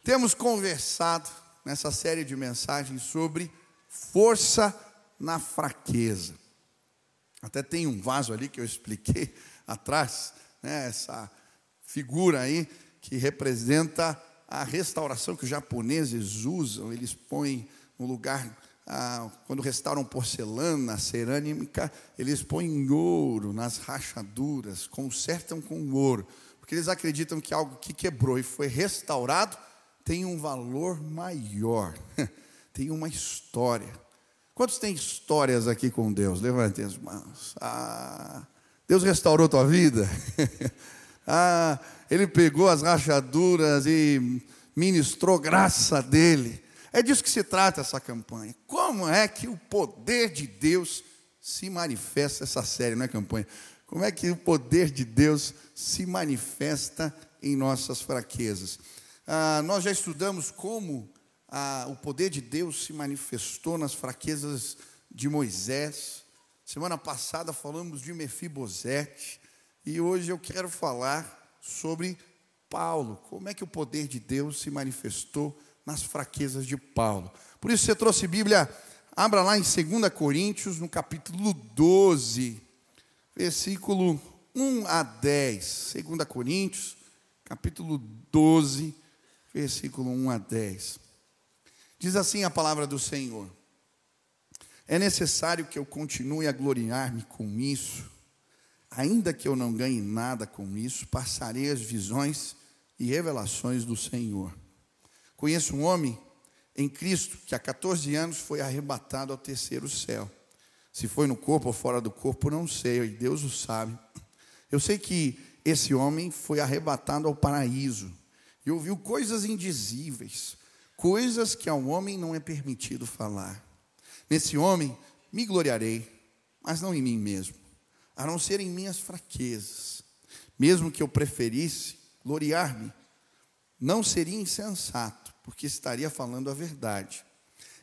Temos conversado nessa série de mensagens sobre força na fraqueza. Até tem um vaso ali que eu expliquei atrás, né, essa figura aí que representa a restauração que os japoneses usam. Eles põem no lugar, quando restauram porcelana, cerâmica, eles põem ouro nas rachaduras, consertam com ouro, porque eles acreditam que algo que quebrou e foi restaurado tem um valor maior, tem uma história. Quantos têm histórias aqui com Deus? Levantem as mãos. Deus restaurou tua vida? Ele pegou as rachaduras e ministrou graça dele. É disso que se trata essa campanha. Como é que o poder de Deus se manifesta? Essa série, não é campanha? Como é que o poder de Deus se manifesta em nossas fraquezas? Nós já estudamos como o poder de Deus se manifestou nas fraquezas de Moisés. Semana passada falamos de Mefibosete. E hoje eu quero falar sobre Paulo. Como é que o poder de Deus se manifestou nas fraquezas de Paulo? Por isso, você trouxe Bíblia, abra lá em 2 Coríntios, no capítulo 12, versículo 1 a 10. 2 Coríntios, capítulo 12, versículo 1 a 10. Diz assim a palavra do Senhor: é necessário que eu continue a gloriar-me com isso. Ainda que eu não ganhe nada com isso, passarei as visões e revelações do Senhor. Conheço um homem em Cristo que há 14 anos foi arrebatado ao terceiro céu. Se foi no corpo ou fora do corpo, não sei, Deus o sabe. Eu sei que esse homem foi arrebatado ao paraíso e ouviu coisas indizíveis, coisas que ao homem não é permitido falar. Nesse homem me gloriarei, mas não em mim mesmo, a não ser em minhas fraquezas. Mesmo que eu preferisse gloriar-me, não seria insensato, porque estaria falando a verdade.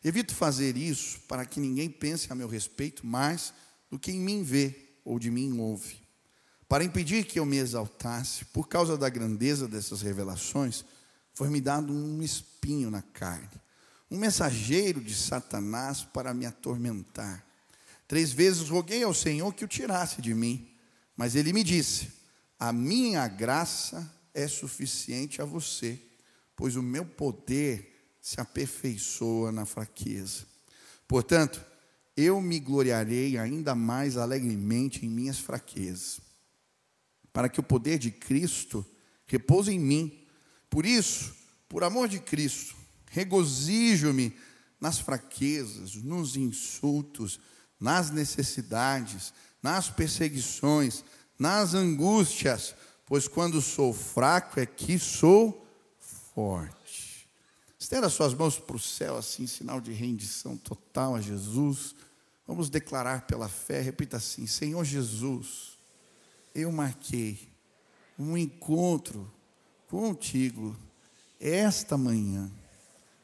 Evito fazer isso para que ninguém pense a meu respeito mais do que em mim vê ou de mim ouve. Para impedir que eu me exaltasse, por causa da grandeza dessas revelações, foi-me dado um espinho na carne, um mensageiro de Satanás para me atormentar. 3 vezes roguei ao Senhor que o tirasse de mim, mas ele me disse: a minha graça é suficiente a você, pois o meu poder se aperfeiçoa na fraqueza. Portanto, eu me gloriarei ainda mais alegremente em minhas fraquezas, para que o poder de Cristo repouse em mim. Por isso, por amor de Cristo, regozijo-me nas fraquezas, nos insultos, nas necessidades, nas perseguições, nas angústias, pois quando sou fraco é que sou forte. Estenda suas mãos para o céu, assim, sinal de rendição total a Jesus. Vamos declarar pela fé, repita assim: Senhor Jesus, eu marquei um encontro contigo esta manhã.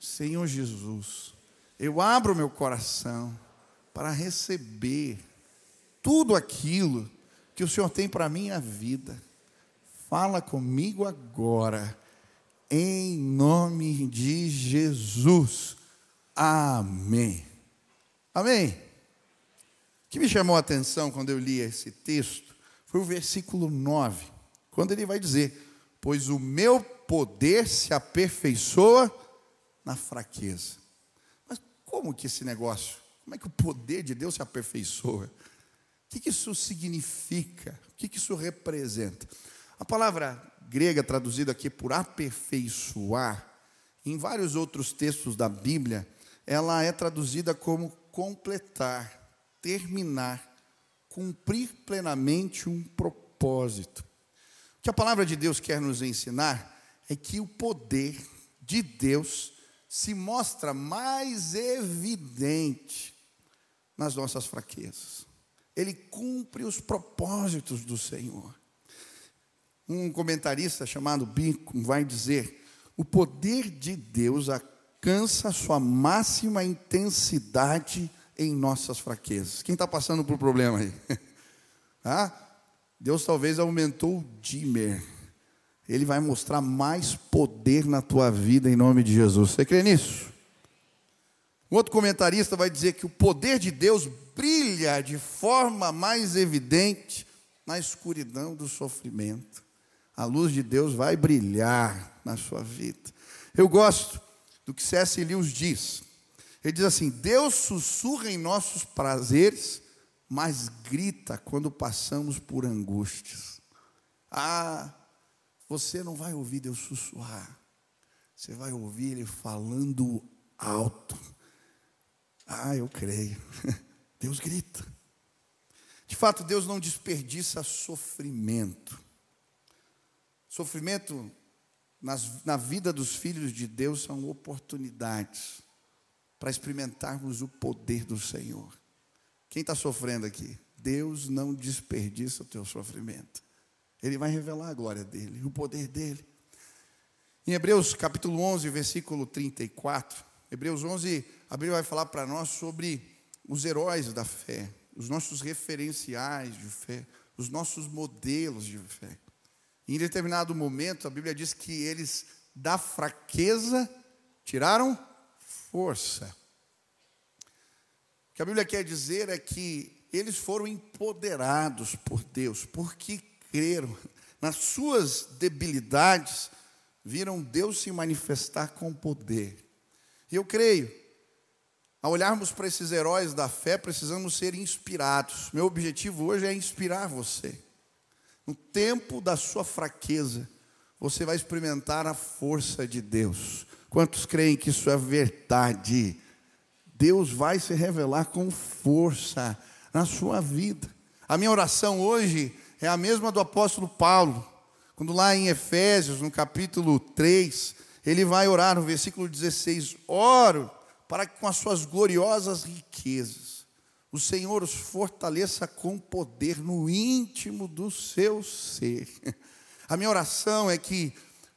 Senhor Jesus, eu abro meu coração para receber tudo aquilo que o Senhor tem para a minha vida. Fala comigo agora, em nome de Jesus. Amém. Amém. O que me chamou a atenção quando eu li esse texto foi o versículo 9, quando ele vai dizer: pois o meu poder se aperfeiçoa na fraqueza. Mas como que esse negócio? Como é que o poder de Deus se aperfeiçoa? O que isso significa? O que isso representa? A palavra grega traduzida aqui por aperfeiçoar, em vários outros textos da Bíblia, ela é traduzida como completar, terminar, cumprir plenamente um propósito. O que a palavra de Deus quer nos ensinar é que o poder de Deus se mostra mais evidente nas nossas fraquezas. Ele cumpre os propósitos do Senhor. Um comentarista chamado Bickham vai dizer: o poder de Deus alcança sua máxima intensidade em nossas fraquezas. Quem está passando por problema aí? Deus talvez aumentou o dimmer. Ele vai mostrar mais poder na tua vida em nome de Jesus. Você crê nisso? Um outro comentarista vai dizer que o poder de Deus brilha de forma mais evidente na escuridão do sofrimento. A luz de Deus vai brilhar na sua vida. Eu gosto do que C.S. Lewis diz. Ele diz assim: Deus sussurra em nossos prazeres, mas grita quando passamos por angústias. Você não vai ouvir Deus sussurrar. Você vai ouvir Ele falando alto. Eu creio. Deus grita. De fato, Deus não desperdiça sofrimento. Sofrimento na vida dos filhos de Deus são oportunidades para experimentarmos o poder do Senhor. Quem está sofrendo aqui? Deus não desperdiça o teu sofrimento. Ele vai revelar a glória dele, o poder dele. Em Hebreus capítulo 11, versículo 34, Hebreus 11, a Bíblia vai falar para nós sobre os heróis da fé, os nossos referenciais de fé, os nossos modelos de fé. Em determinado momento, a Bíblia diz que eles, da fraqueza, tiraram força. O que a Bíblia quer dizer é que eles foram empoderados por Deus, porque creram nas suas debilidades, viram Deus se manifestar com poder. E eu creio, ao olharmos para esses heróis da fé, precisamos ser inspirados. Meu objetivo hoje é inspirar você. No tempo da sua fraqueza, você vai experimentar a força de Deus. Quantos creem que isso é verdade? Deus vai se revelar com força na sua vida. A minha oração hoje é a mesma do apóstolo Paulo, quando lá em Efésios, no capítulo 3, ele vai orar no versículo 16: oro para que com as suas gloriosas riquezas, o Senhor os fortaleça com poder no íntimo do seu ser. A minha oração é que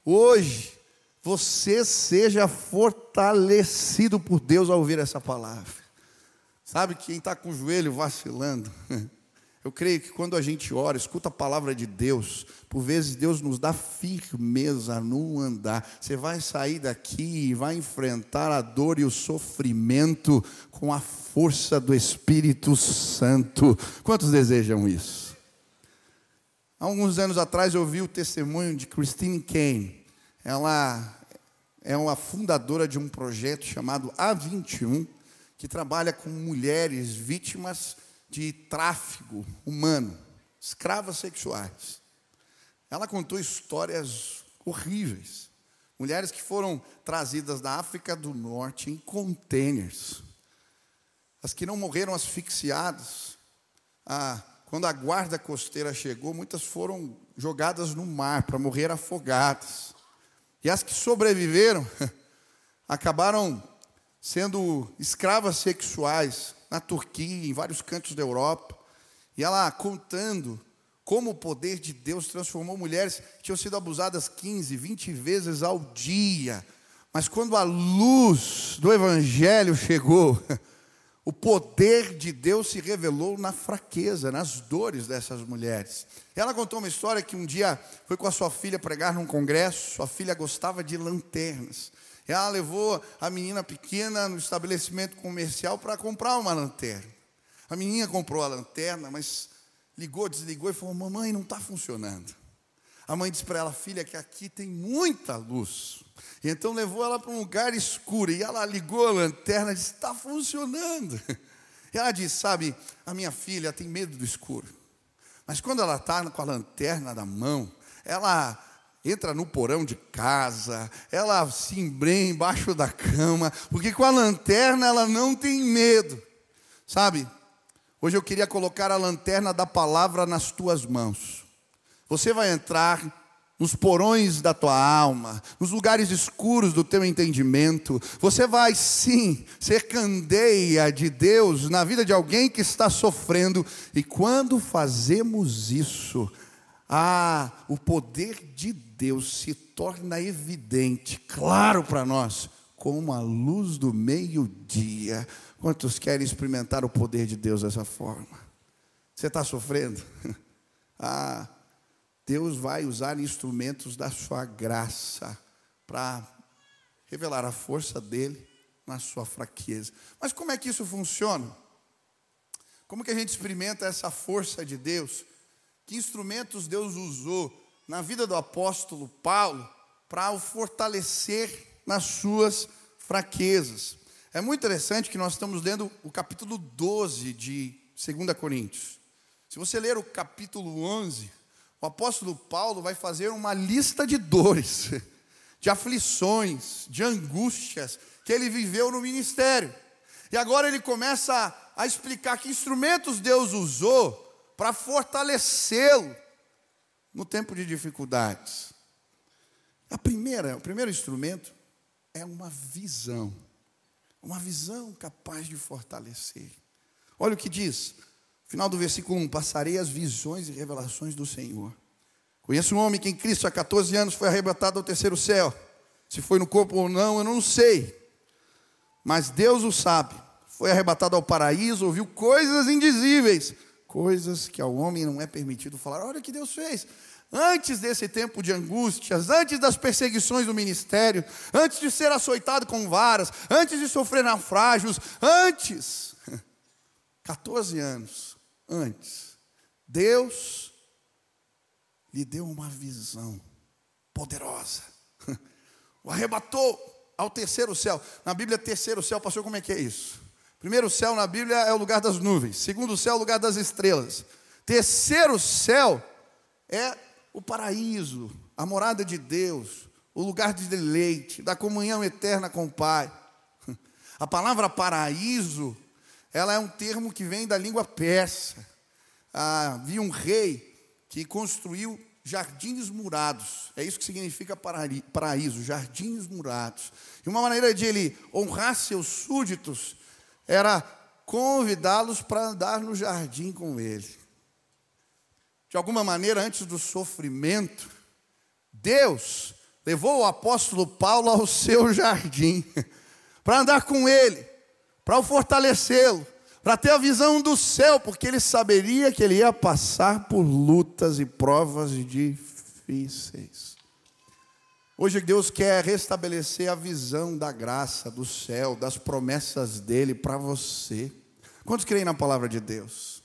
hoje você seja fortalecido por Deus ao ouvir essa palavra. Sabe, quem está com o joelho vacilando, eu creio que quando a gente ora, escuta a palavra de Deus, por vezes Deus nos dá firmeza no andar. Você vai sair daqui e vai enfrentar a dor e o sofrimento com a força do Espírito Santo. Quantos desejam isso? Há alguns anos atrás eu ouvi o testemunho de Christine Caine. Ela é uma fundadora de um projeto chamado A21, que trabalha com mulheres vítimas de tráfico humano, escravas sexuais. Ela contou histórias horríveis. Mulheres que foram trazidas da África do Norte em contêineres. As que não morreram asfixiadas. Quando a guarda costeira chegou, muitas foram jogadas no mar para morrer afogadas. E as que sobreviveram acabaram sendo escravas sexuais na Turquia, em vários cantos da Europa. E ela contando como o poder de Deus transformou mulheres que tinham sido abusadas 15, 20 vezes ao dia. Mas quando a luz do Evangelho chegou, o poder de Deus se revelou na fraqueza, nas dores dessas mulheres. Ela contou uma história que um dia foi com a sua filha pregar num congresso. Sua filha gostava de lanternas. Ela levou a menina pequena no estabelecimento comercial para comprar uma lanterna. A menina comprou a lanterna, mas ligou, desligou e falou: mamãe, não está funcionando. A mãe disse para ela: filha, que aqui tem muita luz. E então levou ela para um lugar escuro. E ela ligou a lanterna e disse: está funcionando. E ela disse: sabe, a minha filha tem medo do escuro. Mas quando ela está com a lanterna na mão, ela entra no porão de casa, ela se embrenha embaixo da cama, porque com a lanterna ela não tem medo. Sabe, hoje eu queria colocar a lanterna da palavra nas tuas mãos. Você vai entrar nos porões da tua alma, nos lugares escuros do teu entendimento. Você vai sim ser candeia de Deus na vida de alguém que está sofrendo. E quando fazemos isso, o poder de Deus se torna evidente, claro para nós, como a luz do meio-dia. Quantos querem experimentar o poder de Deus dessa forma? Você está sofrendo? Deus vai usar instrumentos da sua graça para revelar a força dele na sua fraqueza. Mas como é que isso funciona? Como que a gente experimenta essa força de Deus? Que instrumentos Deus usou na vida do apóstolo Paulo para o fortalecer nas suas fraquezas? É muito interessante que nós estamos lendo o capítulo 12 de 2 Coríntios. Se você ler o capítulo 11, o apóstolo Paulo vai fazer uma lista de dores, de aflições, de angústias que ele viveu no ministério. E agora ele começa a explicar que instrumentos Deus usou para fortalecê-lo no tempo de dificuldades. O primeiro instrumento é uma visão capaz de fortalecer. Olha o que diz, final do versículo 1, passarei as visões e revelações do Senhor. Conheço um homem que em Cristo há 14 anos foi arrebatado ao terceiro céu. Se foi no corpo ou não, eu não sei. Mas Deus o sabe. Foi arrebatado ao paraíso, ouviu coisas indizíveis, coisas que ao homem não é permitido falar. Olha o que Deus fez. Antes desse tempo de angústias, antes das perseguições do ministério, antes de ser açoitado com varas, antes de sofrer naufrágios, antes, 14 anos antes, Deus lhe deu uma visão poderosa. O arrebatou ao terceiro céu. Na Bíblia, terceiro céu, pastor, como é que é isso? Primeiro céu na Bíblia é o lugar das nuvens. Segundo céu é o lugar das estrelas. Terceiro céu é o paraíso, a morada de Deus, o lugar de deleite, da comunhão eterna com o Pai. A palavra paraíso, ela é um termo que vem da língua persa. Havia um rei que construiu jardins murados. É isso que significa paraíso, jardins murados. E uma maneira de ele honrar seus súditos era convidá-los para andar no jardim com ele. De alguma maneira, antes do sofrimento, Deus levou o apóstolo Paulo ao seu jardim, para andar com ele, para o fortalecê-lo, para ter a visão do céu, porque ele saberia que ele ia passar por lutas e provas difíceis. Hoje Deus quer restabelecer a visão da graça, do céu, das promessas dele para você. Quantos creem na palavra de Deus?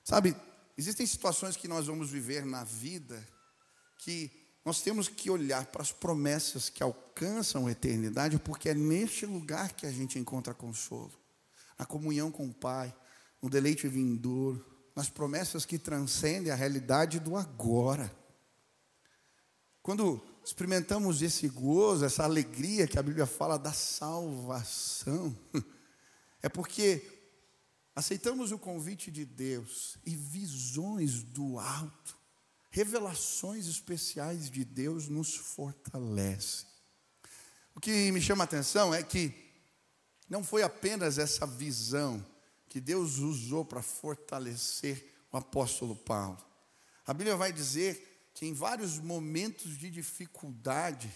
Sabe, existem situações que nós vamos viver na vida que nós temos que olhar para as promessas que alcançam a eternidade, porque é neste lugar que a gente encontra consolo. Na comunhão com o Pai, no deleite vindouro, nas promessas que transcendem a realidade do agora. Quando experimentamos esse gozo, essa alegria que a Bíblia fala da salvação, é porque aceitamos o convite de Deus e visões do alto, revelações especiais de Deus nos fortalecem. O que me chama a atenção é que não foi apenas essa visão que Deus usou para fortalecer o apóstolo Paulo. A Bíblia vai dizer que em vários momentos de dificuldade,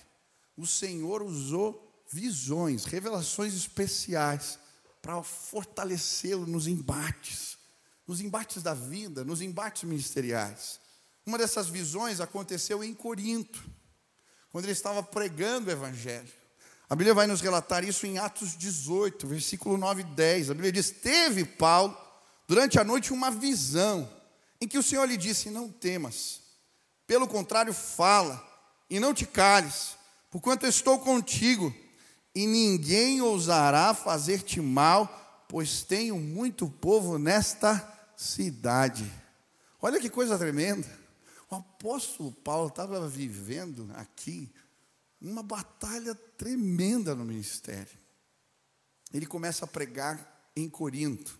o Senhor usou visões, revelações especiais para fortalecê-lo nos embates da vida, nos embates ministeriais. Uma dessas visões aconteceu em Corinto, quando ele estava pregando o Evangelho. A Bíblia vai nos relatar isso em Atos 18, versículo 9 e 10. A Bíblia diz: teve Paulo, durante a noite, uma visão, em que o Senhor lhe disse: não temas, pelo contrário, fala, e não te cales, porquanto eu estou contigo, e ninguém ousará fazer-te mal, pois tenho muito povo nesta cidade. Olha que coisa tremenda. O apóstolo Paulo estava vivendo aqui uma batalha tremenda no ministério. Ele começa a pregar em Corinto.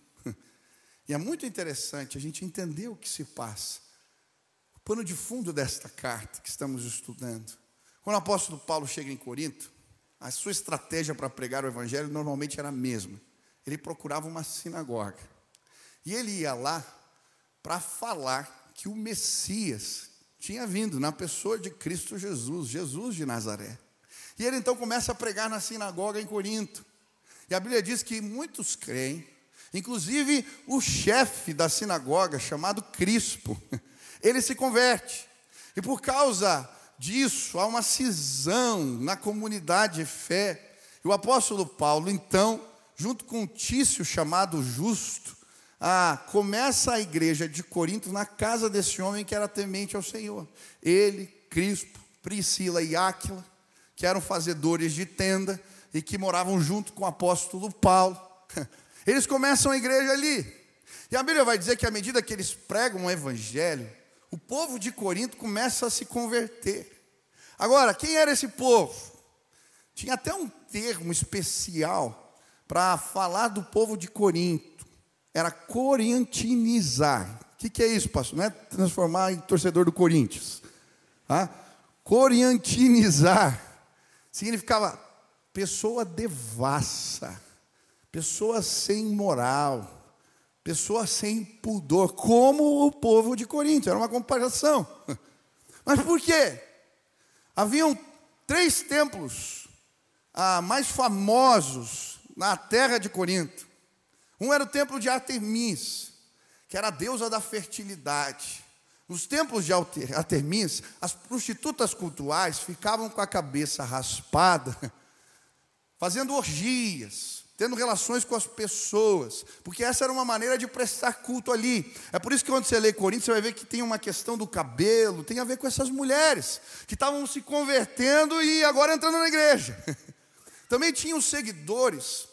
E é muito interessante a gente entender o que se passa. O pano de fundo desta carta que estamos estudando. Quando o apóstolo Paulo chega em Corinto, a sua estratégia para pregar o evangelho normalmente era a mesma. Ele procurava uma sinagoga. E ele ia lá para falar que o Messias tinha vindo na pessoa de Cristo Jesus, Jesus de Nazaré. E ele então começa a pregar na sinagoga em Corinto. E a Bíblia diz que muitos creem, inclusive o chefe da sinagoga, chamado Crispo. ele se converte. E por causa disso, há uma cisão na comunidade de fé. E o apóstolo Paulo, então, junto com um Tício chamado Justo, começa a igreja de Corinto na casa desse homem que era temente ao Senhor. Ele, Crispo, Priscila e Áquila, que eram fazedores de tenda e que moravam junto com o apóstolo Paulo. Eles começam a igreja ali. E a Bíblia vai dizer que à medida que eles pregam o evangelho, o povo de Corinto começa a se converter. Agora, quem era esse povo? Tinha até um termo especial para falar do povo de Corinto. Era corintinizar. O que é isso, pastor? Não é transformar em torcedor do Corinthians. Corintinizar significava pessoa devassa, pessoa sem moral, pessoa sem pudor, como o povo de Corinto. Era uma comparação. Mas por quê? Haviam 3 templos mais famosos na terra de Corinto. Um era o templo de Artemis, que era a deusa da fertilidade. Nos templos de Artemis, as prostitutas cultuais ficavam com a cabeça raspada, fazendo orgias, tendo relações com as pessoas, porque essa era uma maneira de prestar culto ali. É por isso que quando você lê Coríntios, você vai ver que tem uma questão do cabelo, tem a ver com essas mulheres, que estavam se convertendo e agora entrando na igreja. Também tinham seguidores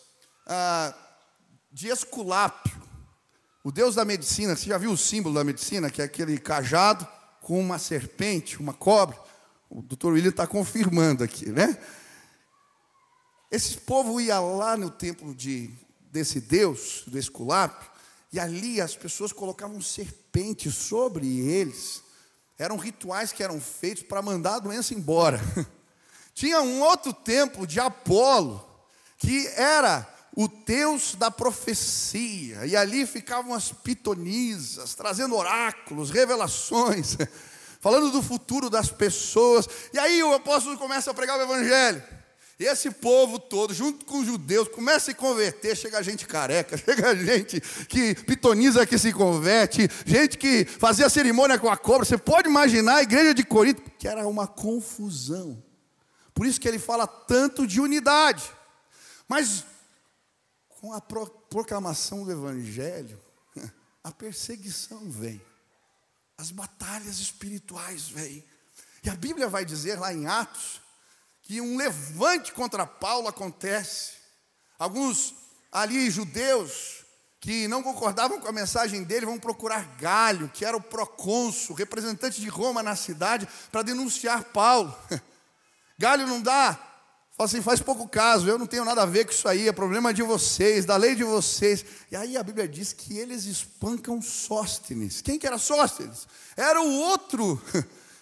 de Esculápio, o deus da medicina. Você já viu o símbolo da medicina, que é aquele cajado com uma serpente, uma cobra? O doutor William está confirmando aqui, né? Esse povo ia lá no templo desse deus, do Esculápio, e ali as pessoas colocavam serpentes sobre eles. Eram rituais que eram feitos para mandar a doença embora. Tinha um outro templo de Apolo, que era o deus da profecia, e ali ficavam as pitonisas, trazendo oráculos, revelações, falando do futuro das pessoas. E aí o apóstolo começa a pregar o evangelho, e esse povo todo, junto com os judeus, começa a se converter. Chega gente careca, chega gente que pitoniza, que se converte, gente que fazia cerimônia com a cobra. Você pode imaginar a igreja de Corinto, que era uma confusão. Por isso que ele fala tanto de unidade. Mas com a proclamação do evangelho, a perseguição vem, as batalhas espirituais vêm. E a Bíblia vai dizer lá em Atos, que um levante contra Paulo acontece. Alguns ali judeus, que não concordavam com a mensagem dele, vão procurar Galho, que era o procônsul, representante de Roma na cidade, para denunciar Paulo. Galho não dá. Fala assim, faz pouco caso, eu não tenho nada a ver com isso aí, é problema de vocês, da lei de vocês. E aí a Bíblia diz que eles espancam Sóstenes. Quem que era Sóstenes? Era o outro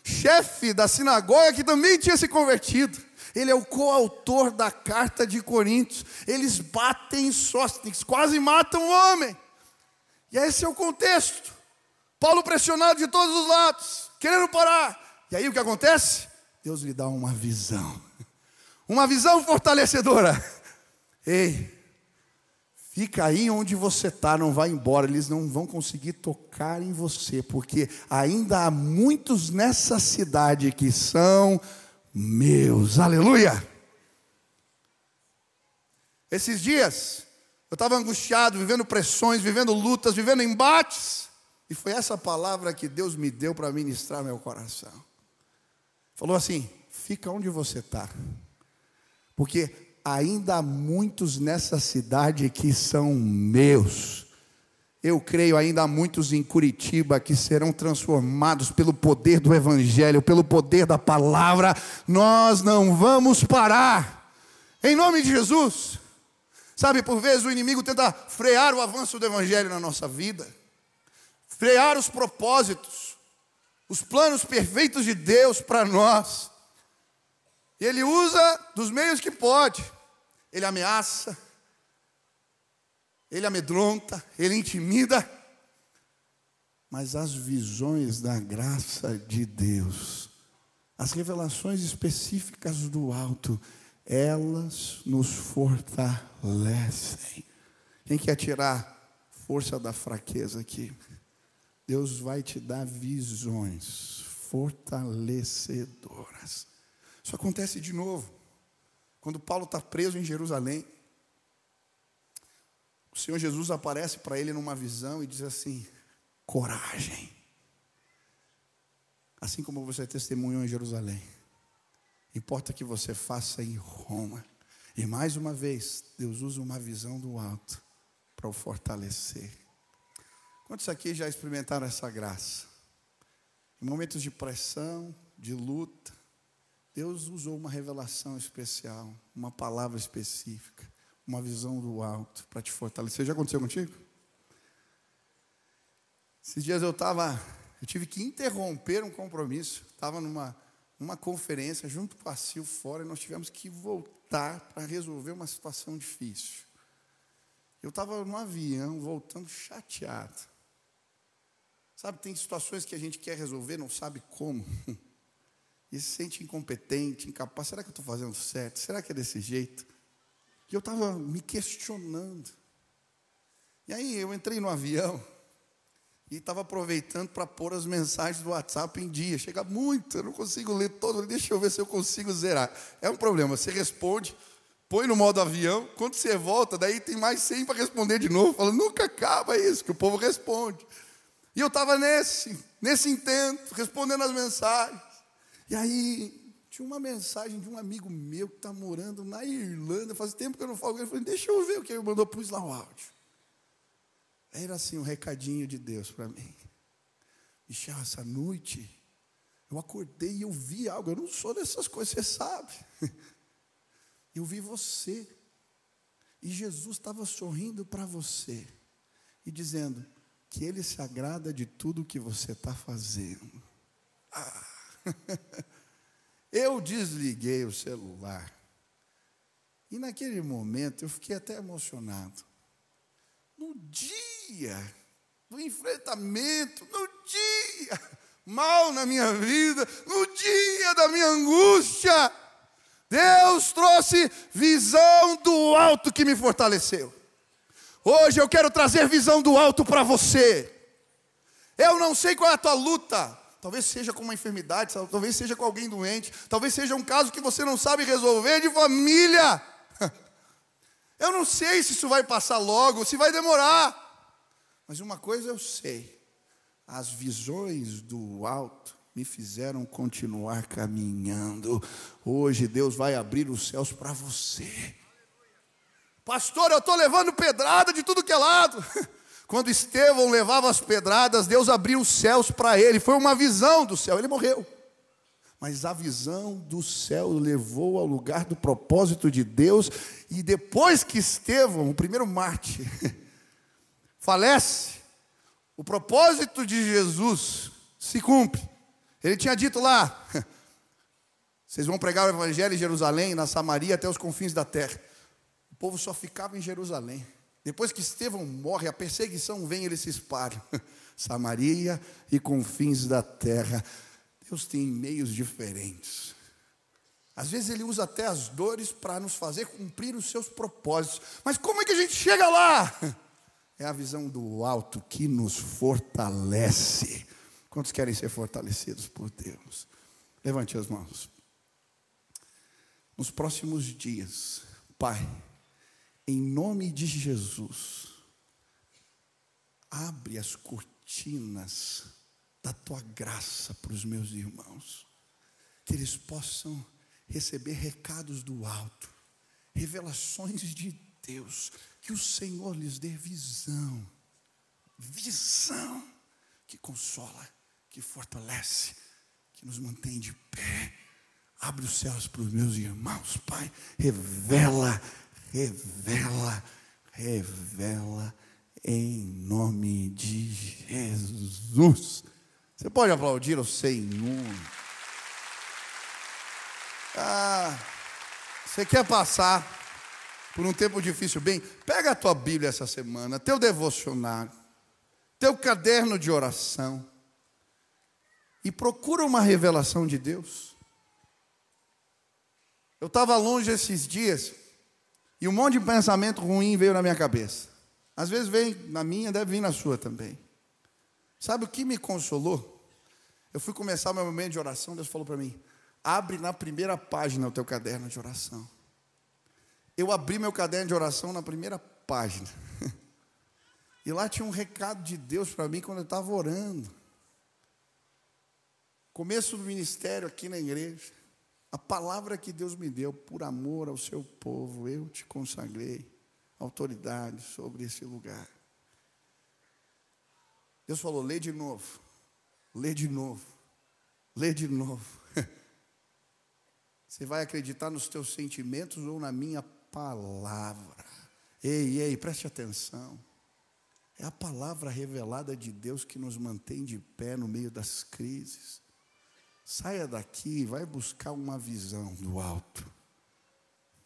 chefe da sinagoga que também tinha se convertido. Ele é o coautor da carta de Coríntios. Eles batem em Sóstenes, quase matam o homem. E esse é o contexto. Paulo pressionado de todos os lados, querendo parar. E aí o que acontece? Deus lhe dá uma visão. Uma visão fortalecedora. Ei, fica aí onde você está, não vai embora. Eles não vão conseguir tocar em você, porque ainda há muitos nessa cidade que são meus. Aleluia. Esses dias, eu estava angustiado, vivendo pressões, vivendo lutas, vivendo embates. E foi essa palavra que Deus me deu para ministrar meu coração. Falou assim, fica onde você está. Porque ainda há muitos nessa cidade que são meus. Eu creio ainda há muitos em Curitiba que serão transformados pelo poder do evangelho, pelo poder da palavra. Nós não vamos parar. Em nome de Jesus. Sabe, por vezes o inimigo tenta frear o avanço do evangelho na nossa vida. Frear os propósitos, os planos perfeitos de Deus para nós. E ele usa dos meios que pode. Ele ameaça, ele amedronta, ele intimida. Mas as visões da graça de Deus, as revelações específicas do alto, elas nos fortalecem. Quem quer tirar força da fraqueza aqui? Deus vai te dar visões fortalecedoras. Isso acontece de novo. Quando Paulo está preso em Jerusalém, o Senhor Jesus aparece para ele numa visão e diz assim: coragem. Assim como você testemunhou em Jerusalém, importa que você faça em Roma. E mais uma vez, Deus usa uma visão do alto para o fortalecer. Quantos aqui já experimentaram essa graça? Em momentos de pressão, de luta, Deus usou uma revelação especial, uma palavra específica, uma visão do alto para te fortalecer. Já aconteceu contigo? Esses dias eu tive que interromper um compromisso. Estava numa conferência junto com a Sil fora, e nós tivemos que voltar para resolver uma situação difícil. Eu estava no avião, voltando chateado. Sabe, tem situações que a gente quer resolver, não sabe como. E se sente incompetente, incapaz. Será que eu estou fazendo certo? Será que é desse jeito? E eu estava me questionando. E aí eu entrei no avião e estava aproveitando para pôr as mensagens do WhatsApp em dia. Chega muito, eu não consigo ler todo. Deixa eu ver se eu consigo zerar. É um problema, você responde, põe no modo avião. Quando você volta, daí tem mais 100 para responder de novo. Fala, nunca acaba isso, que o povo responde. E eu estava nesse intento, respondendo as mensagens. E aí, tinha uma mensagem de um amigo meu que está morando na Irlanda. Faz tempo que eu não falo com ele. Eu falei, deixa eu ver o que ele mandou, pus lá o áudio. Aí era assim, um recadinho de Deus para mim. Michel, essa noite, eu acordei e eu vi algo. Eu não sou dessas coisas, você sabe. Eu vi você. E Jesus estava sorrindo para você. E dizendo que Ele se agrada de tudo que você está fazendo. Eu desliguei o celular. E naquele momento eu fiquei até emocionado. No dia do enfrentamento, no dia mal na minha vida, no dia da minha angústia, Deus trouxe visão do alto que me fortaleceu. Hoje eu quero trazer visão do alto para você. Eu não sei qual é a tua luta. Talvez seja com uma enfermidade, talvez seja com alguém doente, talvez seja um caso que você não sabe resolver de família. Eu não sei se isso vai passar logo, se vai demorar. Mas uma coisa eu sei: as visões do alto me fizeram continuar caminhando. Hoje Deus vai abrir os céus para você. Pastor, eu estou levando pedrada de tudo que é lado. Quando Estevão levava as pedradas, Deus abriu os céus para ele. Foi uma visão do céu, ele morreu. Mas a visão do céu levou ao lugar do propósito de Deus. E depois que Estevão, o primeiro mártir, falece, o propósito de Jesus se cumpre. Ele tinha dito lá, vocês vão pregar o evangelho em Jerusalém, na Samaria, até os confins da terra. O povo só ficava em Jerusalém. Depois que Estevão morre, a perseguição vem, ele se espalha. Samaria e confins da terra. Deus tem meios diferentes. Às vezes Ele usa até as dores para nos fazer cumprir os seus propósitos. Mas como é que a gente chega lá? É a visão do alto que nos fortalece. Quantos querem ser fortalecidos por Deus? Levante as mãos. Nos próximos dias, Pai, em nome de Jesus, abre as cortinas da Tua graça para os meus irmãos, que eles possam receber recados do alto, revelações de Deus, que o Senhor lhes dê visão que consola, que fortalece, que nos mantém de pé. Abre os céus para os meus irmãos, Pai, revela em nome de Jesus. Você pode aplaudir ao Senhor. Você quer passar por um tempo difícil? Bem, pega a tua Bíblia essa semana, teu devocionário, teu caderno de oração e procura uma revelação de Deus. Eu estava longe esses dias e um monte de pensamento ruim veio na minha cabeça. Às vezes vem na minha, deve vir na sua também. Sabe o que me consolou? Eu fui começar meu momento de oração, Deus falou para mim, abre na primeira página o teu caderno de oração. Eu abri meu caderno de oração na primeira página. E lá tinha um recado de Deus para mim quando eu estava orando. Começo do ministério aqui na igreja. A palavra que Deus me deu, por amor ao seu povo, eu te consagrei autoridade sobre esse lugar. Deus falou, lê de novo, lê de novo, lê de novo. Você vai acreditar nos teus sentimentos ou na minha palavra? Ei, preste atenção. É a palavra revelada de Deus que nos mantém de pé no meio das crises. Saia daqui e vai buscar uma visão do alto.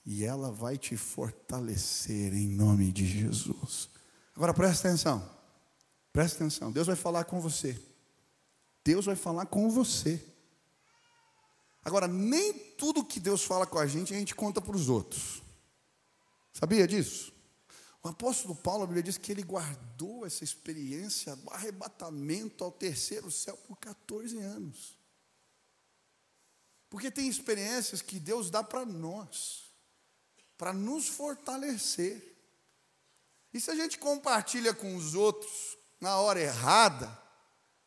E ela vai te fortalecer em nome de Jesus. Agora presta atenção. Presta atenção. Deus vai falar com você. Deus vai falar com você. Agora, nem tudo que Deus fala com a gente conta para os outros. Sabia disso? O apóstolo Paulo, a Bíblia diz que ele guardou essa experiência do arrebatamento ao terceiro céu por 14 anos. Porque tem experiências que Deus dá para nós, para nos fortalecer. E se a gente compartilha com os outros na hora errada,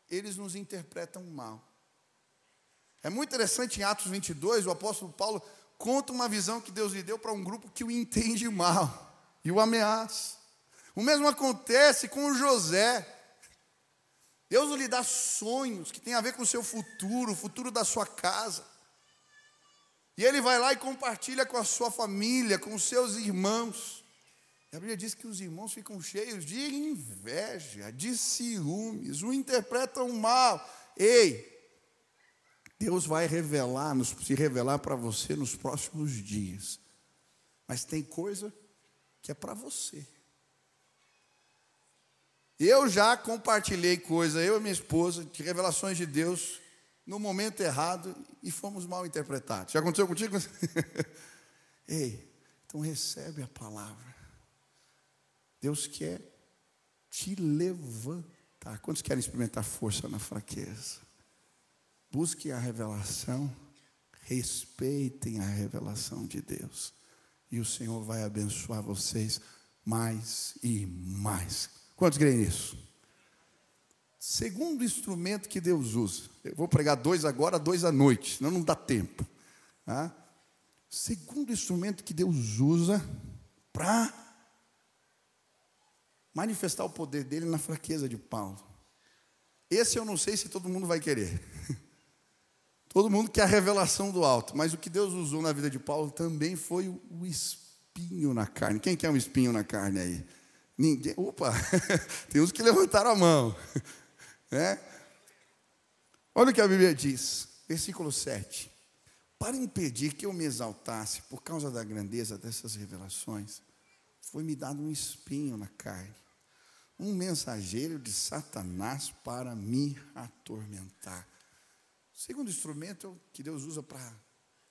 eles nos interpretam mal. É muito interessante, em Atos 22, o apóstolo Paulo conta uma visão que Deus lhe deu para um grupo que o entende mal e o ameaça. O mesmo acontece com o José. Deus lhe dá sonhos que tem a ver com o seu futuro, o futuro da sua casa. E ele vai lá e compartilha com a sua família, com os seus irmãos. E a Bíblia diz que os irmãos ficam cheios de inveja, de ciúmes, o interpretam mal. Ei, Deus vai se revelar para você nos próximos dias. Mas tem coisa que é para você. Eu já compartilhei coisa, eu e minha esposa, de revelações de Deus, no momento errado, e fomos mal interpretados. Já aconteceu contigo? Ei, então recebe a palavra. Deus quer te levantar. Quantos querem experimentar força na fraqueza? Busquem a revelação, respeitem a revelação de Deus. E o Senhor vai abençoar vocês mais e mais. Quantos creem nisso? Segundo instrumento que Deus usa. Eu vou pregar 2 agora, 2 à noite, senão não dá tempo. Tá? Segundo instrumento que Deus usa para manifestar o poder dele na fraqueza de Paulo. Esse eu não sei se todo mundo vai querer. Todo mundo quer a revelação do alto, mas o que Deus usou na vida de Paulo também foi o espinho na carne. Quem quer um espinho na carne aí? Ninguém. Opa, tem uns que levantaram a mão. Olha o que a Bíblia diz, versículo 7. Para impedir que eu me exaltasse por causa da grandeza dessas revelações, foi-me dado um espinho na carne, um mensageiro de Satanás para me atormentar. O segundo instrumento que Deus usa para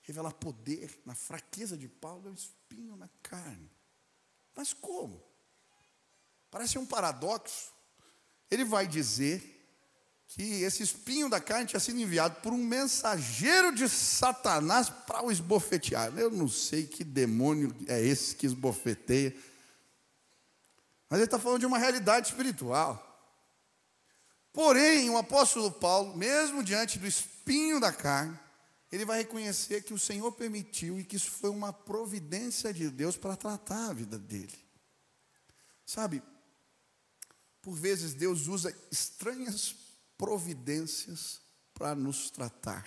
revelar poder na fraqueza de Paulo é o espinho na carne. Mas como? Parece um paradoxo. Ele vai dizer que esse espinho da carne tinha sido enviado por um mensageiro de Satanás para o esbofetear. Eu não sei que demônio é esse que esbofeteia. Mas ele está falando de uma realidade espiritual. Porém, o apóstolo Paulo, mesmo diante do espinho da carne, ele vai reconhecer que o Senhor permitiu e que isso foi uma providência de Deus para tratar a vida dele. Sabe, por vezes Deus usa estranhas providências para nos tratar.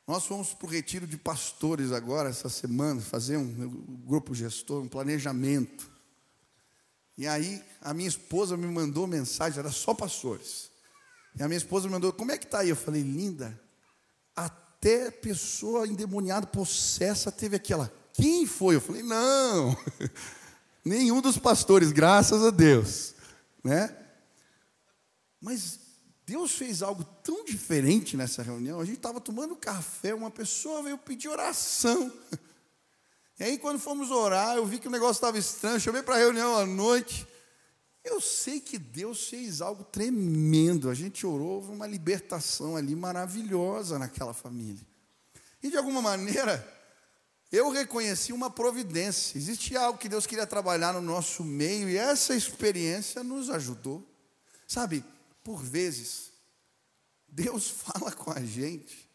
Nós fomos para o retiro de pastores agora, essa semana, fazer um grupo gestor, um planejamento. E aí, a minha esposa me mandou mensagem, era só pastores. E a minha esposa me mandou, como é que está aí? Eu falei, linda, até pessoa endemoniada, possessa, teve aquela. Quem foi? Eu falei, não, nenhum dos pastores, graças a Deus. Né? Mas Deus fez algo tão diferente nessa reunião. A gente estava tomando café, uma pessoa veio pedir oração. E aí, quando fomos orar, eu vi que o negócio estava estranho. Chamei para a reunião à noite. Eu sei que Deus fez algo tremendo. A gente orou, houve uma libertação ali maravilhosa naquela família. E de alguma maneira, eu reconheci uma providência. Existia algo que Deus queria trabalhar no nosso meio, e essa experiência nos ajudou. Sabe, por vezes, Deus fala com a gente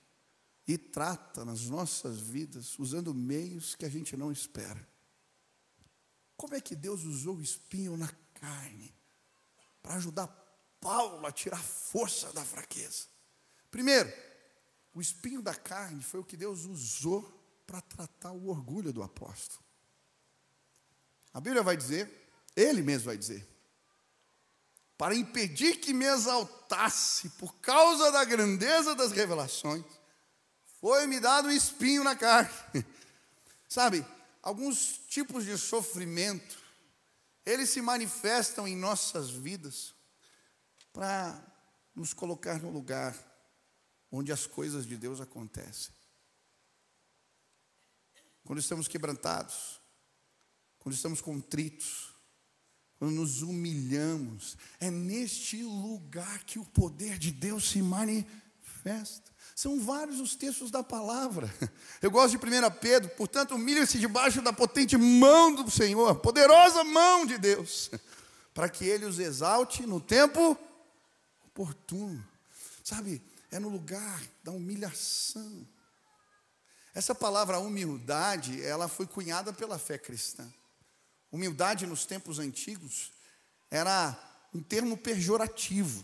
e trata nas nossas vidas usando meios que a gente não espera. Como é que Deus usou o espinho na carne para ajudar Paulo a tirar força da fraqueza? Primeiro, o espinho da carne foi o que Deus usou para tratar o orgulho do apóstolo. A Bíblia vai dizer, ele mesmo vai dizer, para impedir que me exaltasse por causa da grandeza das revelações, foi-me dado um espinho na carne. Sabe, alguns tipos de sofrimento, eles se manifestam em nossas vidas para nos colocar no lugar onde as coisas de Deus acontecem. Quando estamos quebrantados, quando estamos contritos, quando nos humilhamos, é neste lugar que o poder de Deus se manifesta. São vários os textos da palavra. Eu gosto de 1 Pedro, portanto, humilhem-se debaixo da potente mão do Senhor, poderosa mão de Deus, para que Ele os exalte no tempo oportuno. Sabe, é no lugar da humilhação. Essa palavra humildade, ela foi cunhada pela fé cristã. Humildade nos tempos antigos era um termo pejorativo,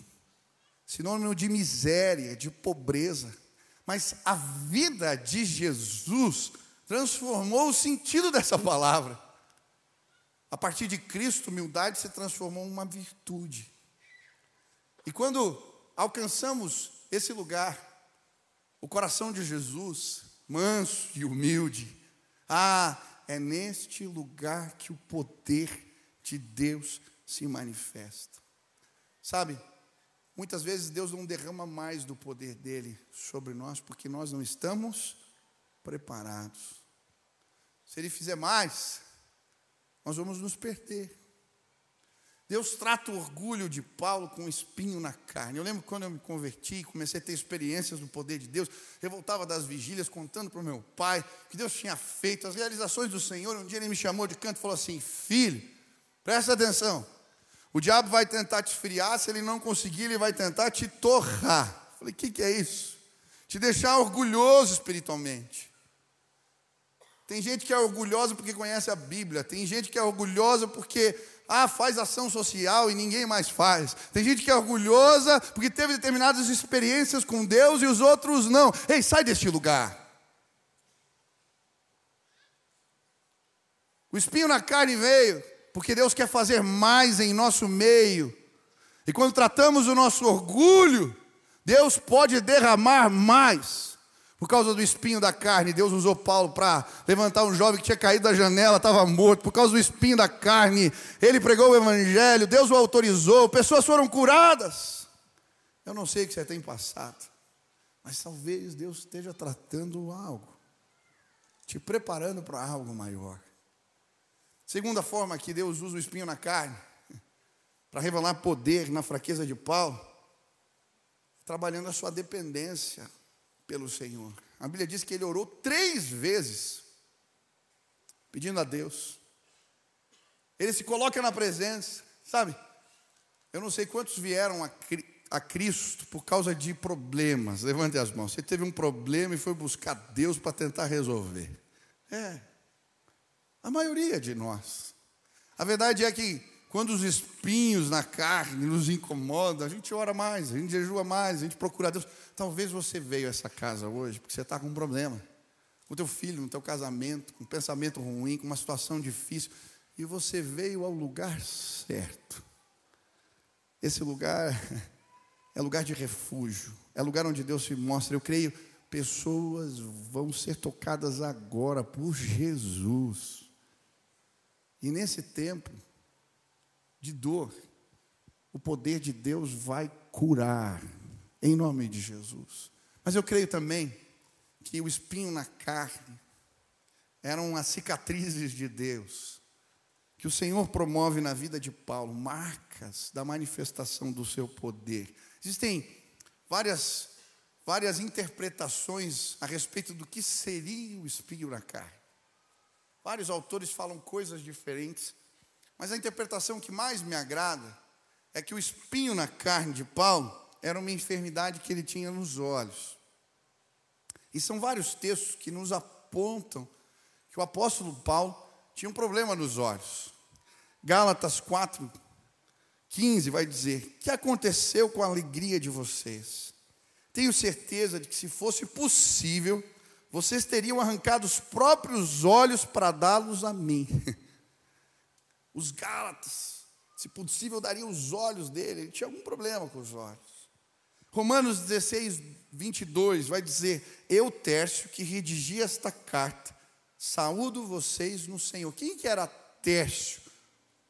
sinônimo de miséria, de pobreza. Mas a vida de Jesus transformou o sentido dessa palavra. A partir de Cristo, humildade se transformou em uma virtude. E quando alcançamos esse lugar, o coração de Jesus, manso e humilde, é neste lugar que o poder de Deus se manifesta. Sabe, muitas vezes Deus não derrama mais do poder dele sobre nós, porque nós não estamos preparados. Se ele fizer mais, nós vamos nos perder. Deus trata o orgulho de Paulo com um espinho na carne. Eu lembro quando eu me converti, comecei a ter experiências do poder de Deus. Eu voltava das vigílias contando para o meu pai o que Deus tinha feito, as realizações do Senhor. Um dia ele me chamou de canto e falou assim: filho, presta atenção. O diabo vai tentar te esfriar, se ele não conseguir, ele vai tentar te torrar. Eu falei: o que é isso? Te deixar orgulhoso espiritualmente. Tem gente que é orgulhosa porque conhece a Bíblia. Tem gente que é orgulhosa porque faz ação social e ninguém mais faz. Tem gente que é orgulhosa porque teve determinadas experiências com Deus e os outros não. Ei, sai deste lugar. O espinho na carne veio porque Deus quer fazer mais em nosso meio. E quando tratamos o nosso orgulho, Deus pode derramar mais. Por causa do espinho da carne, Deus usou Paulo para levantar um jovem que tinha caído da janela, estava morto. Por causa do espinho da carne, ele pregou o evangelho, Deus o autorizou, pessoas foram curadas. Eu não sei o que você tem passado, mas talvez Deus esteja tratando algo, te preparando para algo maior. Segunda forma que Deus usa o espinho na carne, para revelar poder na fraqueza de Paulo, trabalhando a sua dependência pelo Senhor. A Bíblia diz que ele orou 3 vezes, pedindo a Deus. Ele se coloca na presença, sabe? Eu não sei quantos vieram a Cristo por causa de problemas. Levante as mãos. Você teve um problema e foi buscar Deus para tentar resolver. A maioria de nós. A verdade é que quando os espinhos na carne nos incomodam, a gente ora mais, a gente jejua mais, a gente procura Deus. Talvez você veio a essa casa hoje porque você está com um problema. Com o teu filho, no teu casamento, com um pensamento ruim, com uma situação difícil. E você veio ao lugar certo. Esse lugar é lugar de refúgio. É lugar onde Deus se mostra. Eu creio, pessoas vão ser tocadas agora por Jesus. E nesse tempo de dor, o poder de Deus vai curar, em nome de Jesus. Mas eu creio também que o espinho na carne eram as cicatrizes de Deus, que o Senhor promove na vida de Paulo, marcas da manifestação do seu poder. Existem várias interpretações a respeito do que seria o espinho na carne. Vários autores falam coisas diferentes, mas a interpretação que mais me agrada é que o espinho na carne de Paulo era uma enfermidade que ele tinha nos olhos. E são vários textos que nos apontam que o apóstolo Paulo tinha um problema nos olhos. Gálatas 4:15 vai dizer: que aconteceu com a alegria de vocês? Tenho certeza de que, se fosse possível, vocês teriam arrancado os próprios olhos para dá-los a mim. Os Gálatas, se possível, dariam os olhos dele. Ele tinha algum problema com os olhos. Romanos 16:22 vai dizer: eu, Tércio, que redigi esta carta, saúdo vocês no Senhor. Quem que era Tércio?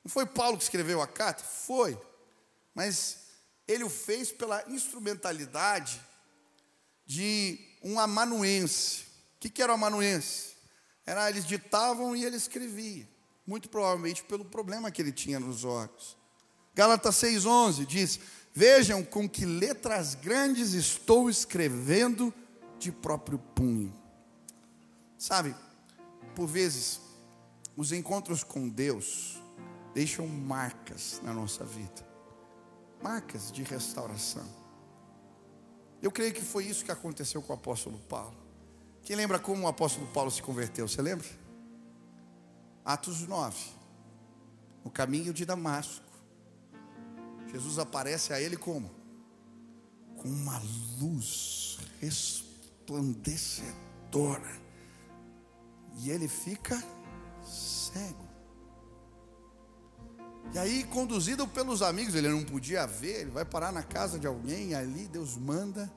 Não foi Paulo que escreveu a carta? Foi. Mas ele o fez pela instrumentalidade de um amanuense. O que era o amanuense? Eles ditavam e ele escrevia. Muito provavelmente pelo problema que ele tinha nos olhos. Gálatas 6:11 diz: vejam com que letras grandes estou escrevendo de próprio punho. Sabe, por vezes, os encontros com Deus deixam marcas na nossa vida. Marcas de restauração. Eu creio que foi isso que aconteceu com o apóstolo Paulo. Quem lembra como o apóstolo Paulo se converteu? Você lembra? Atos 9. No caminho de Damasco, Jesus aparece a ele como? Com uma luz resplandecedora. E ele fica cego. E aí, conduzido pelos amigos, ele não podia ver, ele vai parar na casa de alguém, e ali Deus manda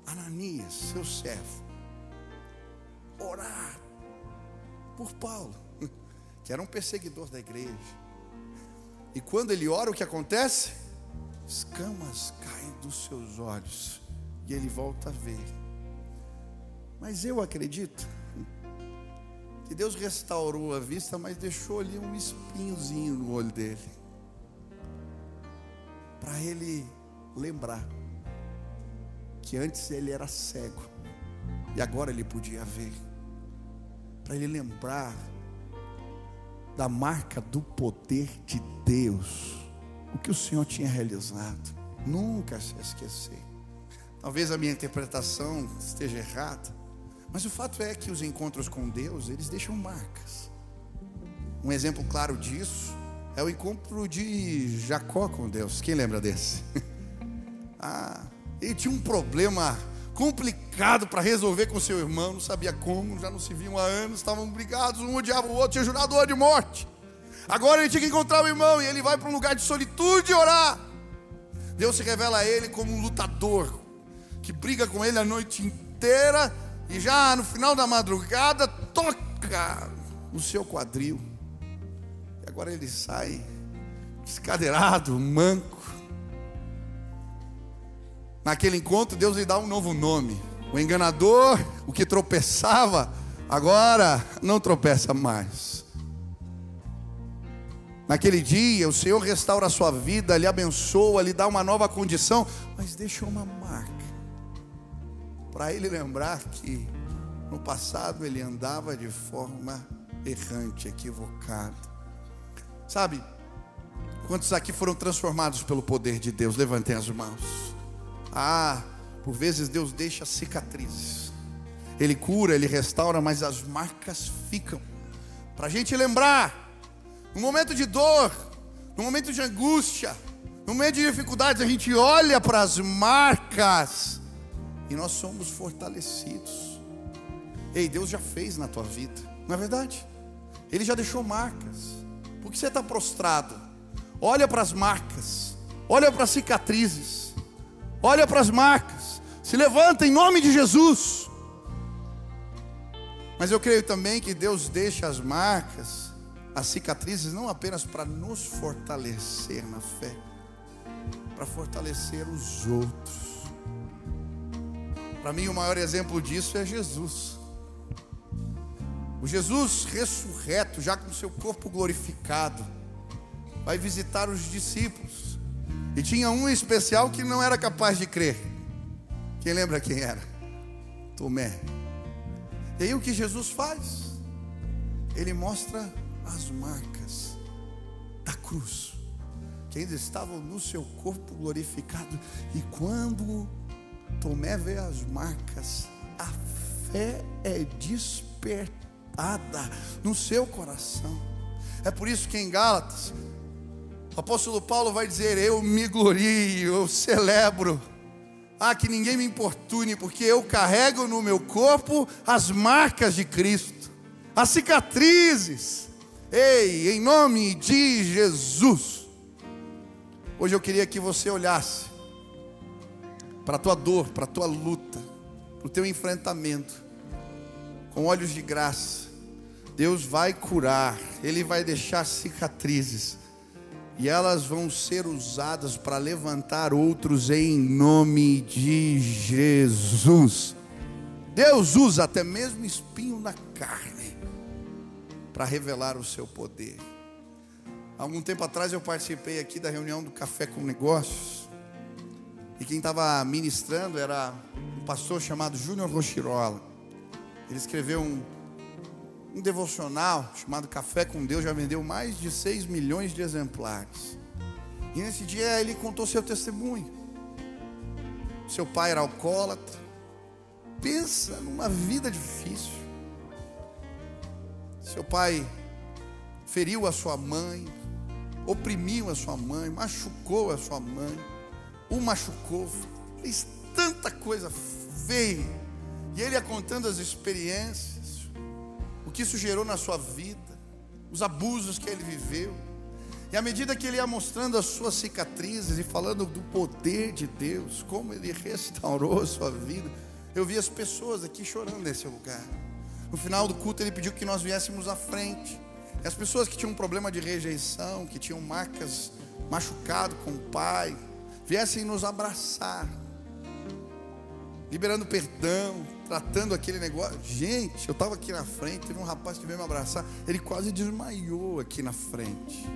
Ananias, seu servo, orar por Paulo, que era um perseguidor da igreja. E quando ele ora, o que acontece? Escamas caem dos seus olhos e ele volta a ver. Mas eu acredito que Deus restaurou a vista, mas deixou ali um espinhozinho no olho dele, para ele lembrar que antes ele era cego e agora ele podia ver. Para ele lembrar da marca do poder de Deus, o que o Senhor tinha realizado. Nunca se esquecer. Talvez a minha interpretação esteja errada, mas o fato é que os encontros com Deus, eles deixam marcas. Um exemplo claro disso é o encontro de Jacó com Deus. Quem lembra desse? Ele tinha um problema complicado para resolver com seu irmão, não sabia como, já não se viam há anos, estavam brigados, um odiava o outro, tinha jurado ódio de morte. Agora ele tinha que encontrar o irmão, e ele vai para um lugar de solitude e orar. Deus se revela a ele como um lutador, que briga com ele a noite inteira, e já no final da madrugada toca o seu quadril. E agora ele sai descadeirado, manco. Naquele encontro Deus lhe dá um novo nome. O enganador, o que tropeçava, agora não tropeça mais. Naquele dia o Senhor restaura a sua vida, lhe abençoa, lhe dá uma nova condição, mas deixa uma marca, para ele lembrar que no passado ele andava de forma errante, equivocada. Sabe, quantos aqui foram transformados pelo poder de Deus? Levantem as mãos. Por vezes Deus deixa cicatrizes. Ele cura, Ele restaura, mas as marcas ficam, para a gente lembrar. No momento de dor, no momento de angústia, no momento de dificuldades, a gente olha para as marcas e nós somos fortalecidos. Ei, Deus já fez na tua vida, não é verdade? Ele já deixou marcas. Por que você está prostrado? Olha para as marcas, olha para as cicatrizes, olha para as marcas, se levanta em nome de Jesus. Mas eu creio também que Deus deixa as marcas, as cicatrizes, não apenas para nos fortalecer na fé, para fortalecer os outros. Para mim o maior exemplo disso é Jesus. O Jesus ressurreto, já com seu corpo glorificado, vai visitar os discípulos. E tinha um especial que não era capaz de crer. Quem lembra quem era? Tomé. E aí o que Jesus faz? Ele mostra as marcas da cruz, que ainda estavam no seu corpo glorificado. E quando Tomé vê as marcas, a fé é despertada no seu coração. É por isso que em Gálatas, o apóstolo Paulo vai dizer: eu me glorio, eu celebro, que ninguém me importune, porque eu carrego no meu corpo as marcas de Cristo, as cicatrizes. Ei, em nome de Jesus. Hoje eu queria que você olhasse para a tua dor, para a tua luta, para o teu enfrentamento, com olhos de graça. Deus vai curar, Ele vai deixar cicatrizes, e elas vão ser usadas para levantar outros em nome de Jesus. Deus usa até mesmo espinho na carne para revelar o seu poder. Algum tempo atrás eu participei aqui da reunião do Café com Negócios, e quem estava ministrando era um pastor chamado Júnior Rochirola. Ele escreveu um devocional chamado Café com Deus, já vendeu mais de 6 milhões de exemplares. E nesse dia ele contou seu testemunho. Seu pai era alcoólatra. Pensa numa vida difícil. Seu pai feriu a sua mãe, oprimiu a sua mãe, machucou a sua mãe, o machucou, fez tanta coisa feia. E ele ia contando as experiências, o que isso gerou na sua vida, os abusos que ele viveu. E à medida que ele ia mostrando as suas cicatrizes e falando do poder de Deus, como ele restaurou a sua vida, eu vi as pessoas aqui chorando nesse lugar. No final do culto ele pediu que nós viéssemos à frente. E as pessoas que tinham um problema de rejeição, que tinham marcas, machucado com o pai, viessem nos abraçar, liberando perdão, tratando aquele negócio. Gente, eu estava aqui na frente, teve um rapaz que veio me abraçar, ele quase desmaiou aqui na frente,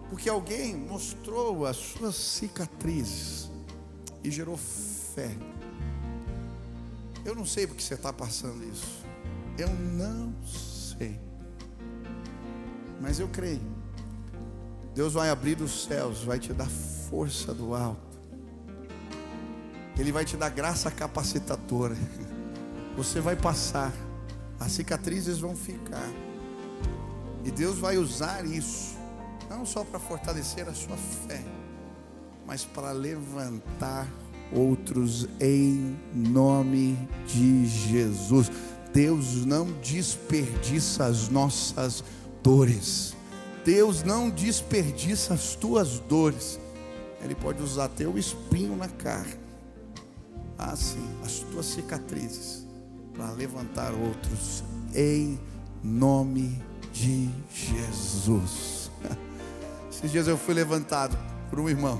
porque alguém mostrou as suas cicatrizes e gerou fé. Eu não sei porque você está passando isso, eu não sei, mas eu creio. Deus vai abrir os céus, vai te dar força do alto, Ele vai te dar graça capacitadora. Você vai passar, as cicatrizes vão ficar, e Deus vai usar isso, não só para fortalecer a sua fé, mas para levantar outros em nome de Jesus. Deus não desperdiça as nossas dores. Deus não desperdiça as tuas dores. Ele pode usar teu espinho na carne, sim, as tuas cicatrizes, para levantar outros em nome de Jesus. Esses dias eu fui levantado por um irmão.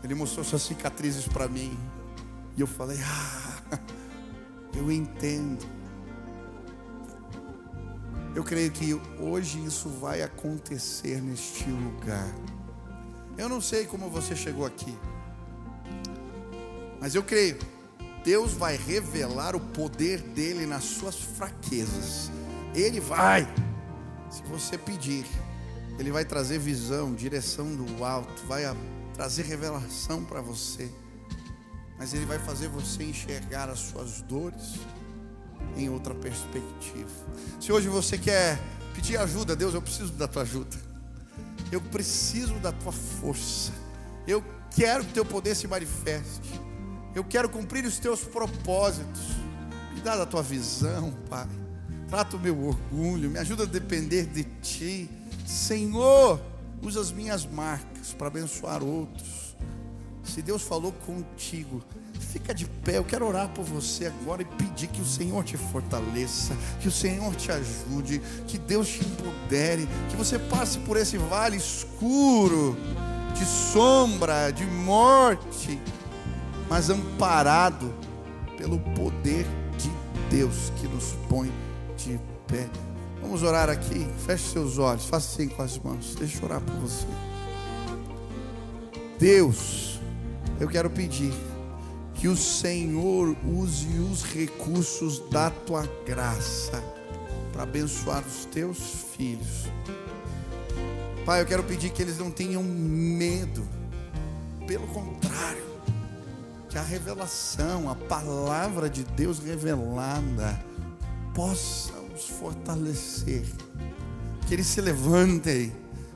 Ele mostrou suas cicatrizes para mim, e eu falei: eu entendo. Eu creio que hoje isso vai acontecer neste lugar. Eu não sei como você chegou aqui, mas eu creio, Deus vai revelar o poder dele nas suas fraquezas. Ele vai, se você pedir, Ele vai trazer visão, direção do alto, vai trazer revelação para você, mas Ele vai fazer você enxergar as suas dores em outra perspectiva. Se hoje você quer pedir ajuda, Deus, eu preciso da tua ajuda, eu preciso da tua força, eu quero que teu poder se manifeste, eu quero cumprir os teus propósitos. Me dá da tua visão, Pai. Trata o meu orgulho, me ajuda a depender de ti. Senhor, usa as minhas marcas para abençoar outros. Se Deus falou contigo, fica de pé. Eu quero orar por você agora e pedir que o Senhor te fortaleça, que o Senhor te ajude, que Deus te empodere, que você passe por esse vale escuro de sombra, de morte, mas amparado pelo poder de Deus que nos põe de pé. Vamos orar aqui. Feche seus olhos, faça assim com as mãos. Deixa eu orar por você. Deus, eu quero pedir que o Senhor use os recursos da tua graça para abençoar os teus filhos. Pai, eu quero pedir que eles não tenham medo. Pelo contrário, que a revelação, a palavra de Deus revelada possa os fortalecer. Que eles se levantem,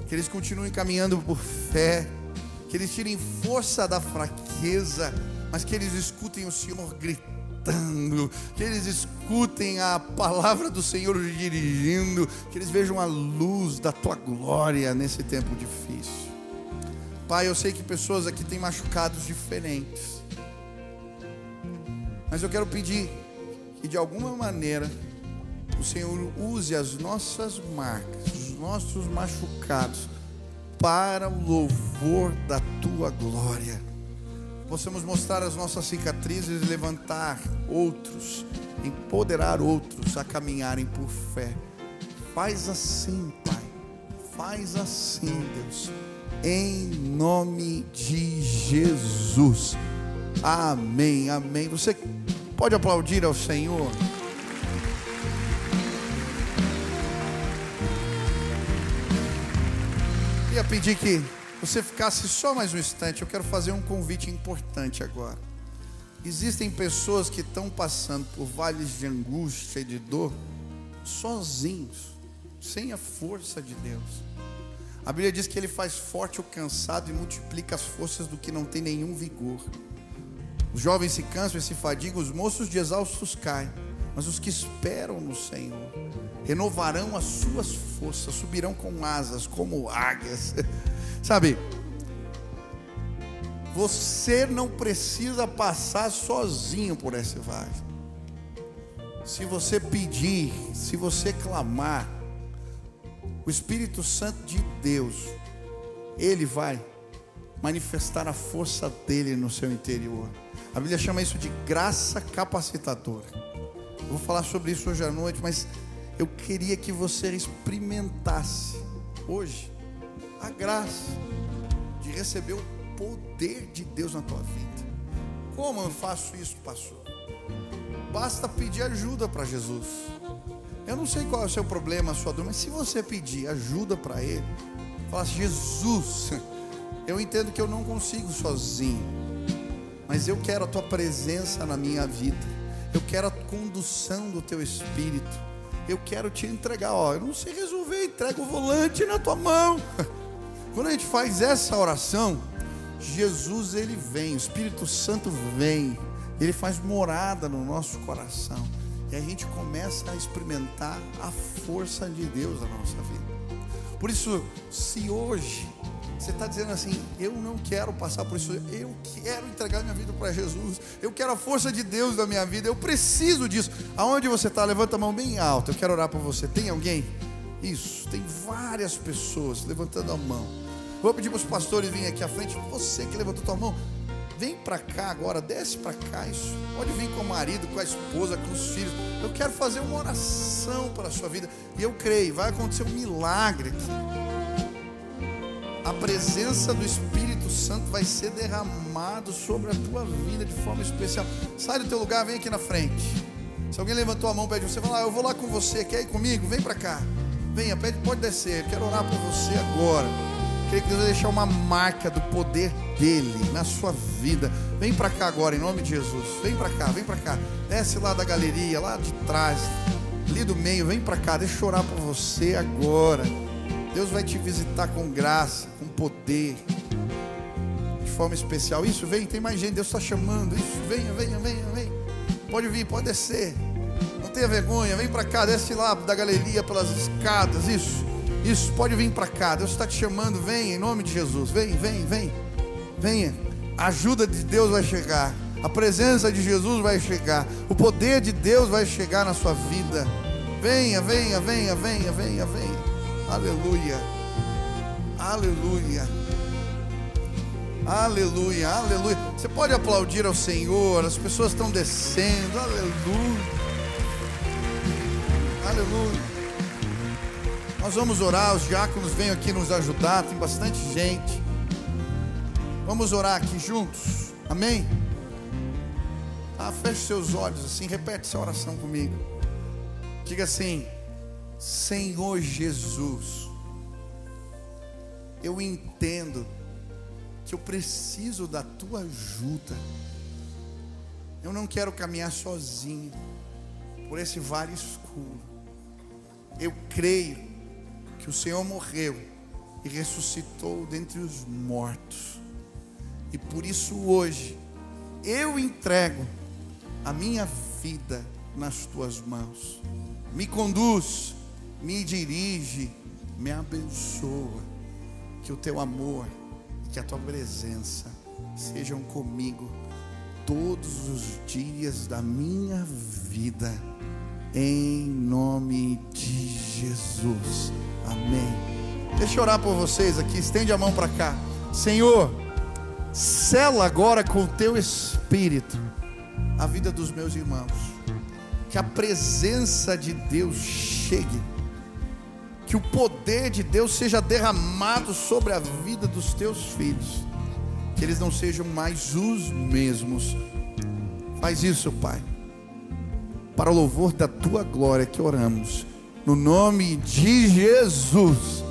que eles continuem caminhando por fé, que eles tirem força da fraqueza, mas que eles escutem o Senhor gritando, que eles escutem a palavra do Senhor dirigindo, que eles vejam a luz da tua glória nesse tempo difícil. Pai, eu sei que pessoas aqui têm machucados diferentes, mas eu quero pedir que de alguma maneira o Senhor use as nossas marcas, os nossos machucados, para o louvor da tua glória. Possamos mostrar as nossas cicatrizes e levantar outros, empoderar outros a caminharem por fé. Faz assim, Pai, faz assim, Deus, em nome de Jesus. Amém, amém. Você pode aplaudir ao Senhor? Queria pedir que você ficasse só mais um instante. Eu quero fazer um convite importante agora. Existem pessoas que estão passando por vales de angústia e de dor sozinhos, sem a força de Deus. A Bíblia diz que Ele faz forte o cansado e multiplica as forças do que não tem nenhum vigor. Os jovens se cansam e se fadigam, os moços de exaustos caem, mas os que esperam no Senhor renovarão as suas forças, subirão com asas como águias. Sabe, você não precisa passar sozinho por esse vale. Se você pedir, se você clamar, o Espírito Santo de Deus, Ele vai manifestar a força dele no seu interior. A Bíblia chama isso de graça capacitadora. Eu vou falar sobre isso hoje à noite, mas eu queria que você experimentasse hoje a graça de receber o poder de Deus na tua vida. Como eu faço isso, pastor? Basta pedir ajuda para Jesus. Eu não sei qual é o seu problema, a sua dor, mas se você pedir ajuda para Ele, fala assim: Jesus, eu entendo que eu não consigo sozinho, mas eu quero a tua presença na minha vida, eu quero a condução do teu Espírito, eu quero te entregar. Eu não sei resolver, entrega o volante na tua mão. Quando a gente faz essa oração, Jesus, Ele vem, o Espírito Santo vem, Ele faz morada no nosso coração, e a gente começa a experimentar a força de Deus na nossa vida. Por isso, se hoje você está dizendo assim: eu não quero passar por isso, eu quero entregar minha vida para Jesus, eu quero a força de Deus na minha vida, eu preciso disso. Aonde você está? Levanta a mão bem alta, eu quero orar por você. Tem alguém? Isso, tem várias pessoas levantando a mão. Vou pedir para os pastores virem aqui à frente. Você que levantou a tua mão, vem para cá agora, desce para cá. Isso, pode vir com o marido, com a esposa, com os filhos. Eu quero fazer uma oração para a sua vida, e eu creio, vai acontecer um milagre aqui. A presença do Espírito Santo vai ser derramado sobre a tua vida de forma especial. Sai do teu lugar, vem aqui na frente. Se alguém levantou a mão, pede você, fala: eu vou lá com você, quer ir comigo? Vem para cá, venha, pede, pode descer. Eu quero orar por você agora. Queria que Deus vai deixar uma marca do poder dele na sua vida. Vem para cá agora, em nome de Jesus. Vem para cá, vem para cá. Desce lá da galeria, lá de trás, ali do meio, vem para cá. Deixa eu orar por você agora. Deus vai te visitar com graça, com poder, de forma especial. Isso, vem, tem mais gente, Deus está chamando. Isso, venha, venha, venha, venha. Pode vir, pode descer. Não tenha vergonha, vem para cá, desce lá da galeria pelas escadas. Isso, pode vir para cá. Deus está te chamando, vem, em nome de Jesus. Vem, vem, vem. Venha. A ajuda de Deus vai chegar. A presença de Jesus vai chegar. O poder de Deus vai chegar na sua vida. Venha, venha, venha, venha, venha, venha. Aleluia. Aleluia. Aleluia, aleluia. Você pode aplaudir ao Senhor. As pessoas estão descendo. Aleluia. Aleluia. Nós vamos orar, os diáconos venham aqui nos ajudar, tem bastante gente. Vamos orar aqui juntos, amém? Feche seus olhos assim, repete essa oração comigo. Diga assim: Senhor Jesus, eu entendo que eu preciso da tua ajuda. Eu não quero caminhar sozinho por esse vale escuro. Eu creio que o Senhor morreu e ressuscitou dentre os mortos, e por isso hoje eu entrego a minha vida nas tuas mãos. Me conduz, me dirige, me abençoa. Que o teu amor, que a tua presença sejam comigo todos os dias da minha vida, em nome de Jesus, amém. Deixa eu orar por vocês aqui, estende a mão para cá. Senhor, sela agora com o teu Espírito a vida dos meus irmãos, que a presença de Deus chegue, que o poder de Deus seja derramado sobre a vida dos teus filhos, que eles não sejam mais os mesmos. Faz isso, Pai, para o louvor da tua glória que oramos, no nome de Jesus,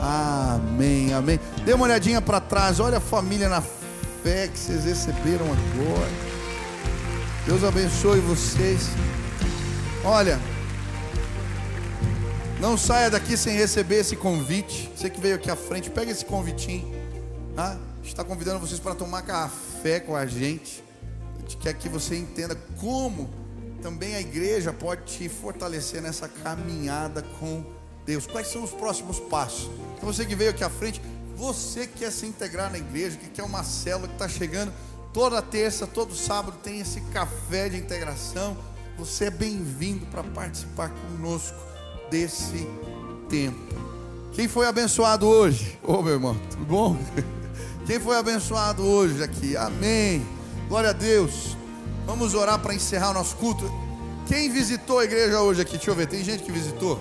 amém, amém. Dê uma olhadinha para trás, olha a família na fé que vocês receberam agora. Deus abençoe vocês. Olha, não saia daqui sem receber esse convite. Você que veio aqui à frente, pega esse convitinho, tá? Está convidando vocês para tomar café com a gente. A gente quer que você entenda como também a igreja pode te fortalecer nessa caminhada com Deus. Quais são os próximos passos? Então você que veio aqui à frente, você que quer se integrar na igreja, que quer uma célula que está chegando toda terça, todo sábado tem esse café de integração. Você é bem-vindo para participar conosco desse tempo. Quem foi abençoado hoje? Ô, meu irmão, tudo bom? Quem foi abençoado hoje aqui? Amém. Glória a Deus. Vamos orar para encerrar o nosso culto. Quem visitou a igreja hoje aqui? Deixa eu ver, tem gente que visitou?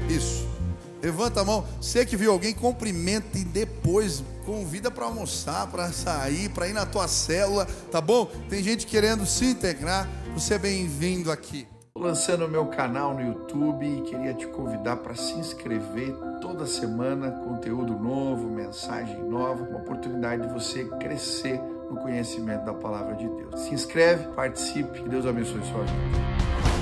Isso. Levanta a mão. Você que viu alguém, cumprimenta e depois convida para almoçar, para sair, para ir na tua célula, tá bom? Tem gente querendo se integrar. Você é bem-vindo aqui. Estou lançando o meu canal no YouTube e queria te convidar para se inscrever. Toda semana, conteúdo novo, mensagem nova, uma oportunidade de você crescer no conhecimento da palavra de Deus. Se inscreve, participe, que Deus abençoe sua vida.